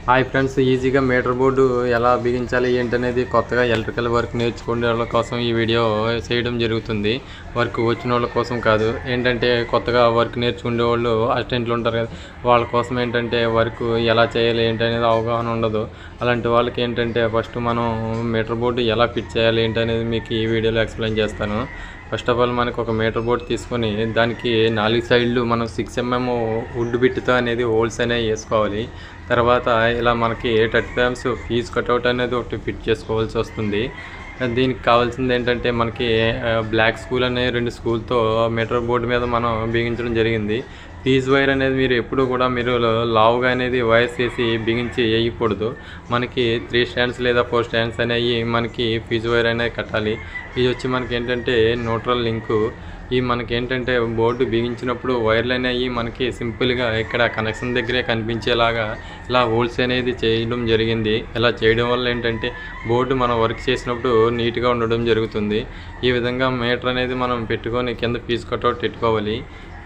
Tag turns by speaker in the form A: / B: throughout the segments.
A: Hi friends, ఈజీగా metre board ఎలా బిగించాలి ఏంటనేది కొత్తగా ఎలక్ట్రికల్ వర్క్ నేర్చుకునే వాళ్ళ కోసం ఈ వీడియో చేయడం జరుగుతుంది. వర్క్ వచ్చిన వాళ్ళ కోసం కాదు. ఏంటంటే కొత్తగా వర్క్ నేర్చుకునే వాళ్ళు అసిస్టెంట్లు ఉంటారు కదా, వాళ్ళ కోసం ఏంటంటే వర్క్ ఎలా చేయాలి ఏంటనేది అవగాహన ఉండదు. అలాంటి వాళ్ళకి ఏంటంటే ఫస్ట్ మనం మీటర్ బోర్డు ఎలా ఫిట్ చేయాలి ఏంటనేది మీకు ఈ వీడియోలో ఎక్స్ప్లెయిన్ చేస్తాను. ఫస్ట్ ఆఫ్ ఆల్ మనకు ఒక మీటర్ బోర్డు తీసుకొని దానికి 4 సైడ్లు మనం 6 mm వుడ్ బిట్తో అనేది హోల్స్ అనేవి వేసుకోవాలి. తర్వాత ఇలా మనకి 30 grams ఫీజ్ కట్అవుట్ అనేది ఒకటి ఫిట్ చేసుకోవాల్సి వస్తుంది. దీనికి కావాల్సింది ఏంటంటే మనకి బ్లాక్ స్కూల్ అనే 2 స్కూల్తో మీటర్ బోర్డు మీద మనం బిగించడం జరిగింది. ఫీజ్ వైర్ అనేది మీరు ఎప్పుడు కూడా మీరు లావుగా అనేది వైర్స్ వేసి బిగించి వేయకూడదు. మనకి 3 స్టాండ్స్ లేదా 4 స్టాండ్స్ అనేవి మనకి ఫీజ్ వైర్ అనేది కట్టాలి. ఇది వచ్చి మనకి ఏంటంటే న్యూట్రల్ లింకు. ఈ మనకి ఏంటంటే బోర్డు బిగించినప్పుడు వైర్లు అనేవి మనకి సింపుల్గా ఇక్కడ కనెక్షన్ దగ్గరే కనిపించేలాగా ఇలా హోల్స్ అనేది చేయడం జరిగింది. ఇలా చేయడం వల్ల ఏంటంటే బోర్డు మనం వర్క్ చేసినప్పుడు నీట్గా ఉండడం జరుగుతుంది. ఈ విధంగా మీటర్ అనేది మనం పెట్టుకొని కింద ఫీజ్ కట్అవుట్ పెట్టుకోవాలి.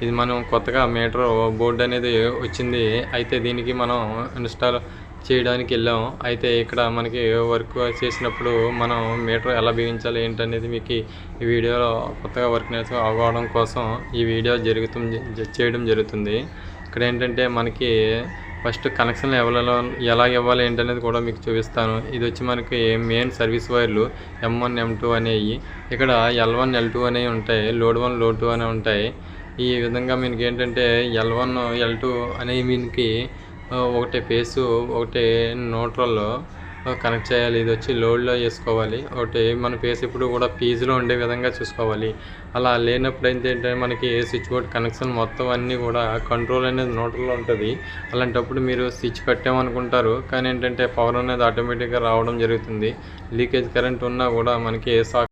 A: ఇది మనం కొత్తగా మీటర్ బోర్డు అనేది వచ్చింది. అయితే దీనికి మనం ఇన్స్టాల్ చేయడానికి వెళ్ళాం. అయితే ఇక్కడ మనకి వర్క్ చేసినప్పుడు మనం మీటర్ ఎలా బిగించాలి ఏంటనేది మీకు ఈ వీడియోలో కొత్తగా వర్క్ అవడం కోసం ఈ వీడియో చేయడం జరుగుతుంది. ఇక్కడ ఏంటంటే మనకి ఫస్ట్ కనెక్షన్ ఎలా ఇవ్వాలి ఏంటనేది కూడా మీకు చూపిస్తాను. ఇది వచ్చి మనకి మెయిన్ సర్వీస్ వైర్లు M1 M2 అనేవి. ఇక్కడ L1 L2 అనేవి ఉంటాయి, లోడ్ 1 లోడ్ 2 అనేవి ఉంటాయి. ఈ విధంగా మనకి ఏంటంటే L1 L2 అనేవి మనకి ఒకటే ఫేసు ఒకటే న్యూట్రల్లో కనెక్ట్ చేయాలి. ఇది వచ్చి లోడ్లో వేసుకోవాలి. ఒకటి మన ఫేస్ ఇప్పుడు కూడా ఫీజులో ఉండే విధంగా చూసుకోవాలి. అలా లేనప్పుడు ఏంటంటే మనకి స్విచ్ బోర్డ్ కనెక్షన్ మొత్తం అన్నీ కూడా కంట్రోల్ అనేది న్యూట్రల్లో ఉంటుంది. అలాంటప్పుడు మీరు స్విచ్ పెట్టామనుకుంటారు, కానీ ఏంటంటే పవర్ అనేది ఆటోమేటిక్గా రావడం జరుగుతుంది. లీకేజ్ కరెంట్ ఉన్నా కూడా మనకి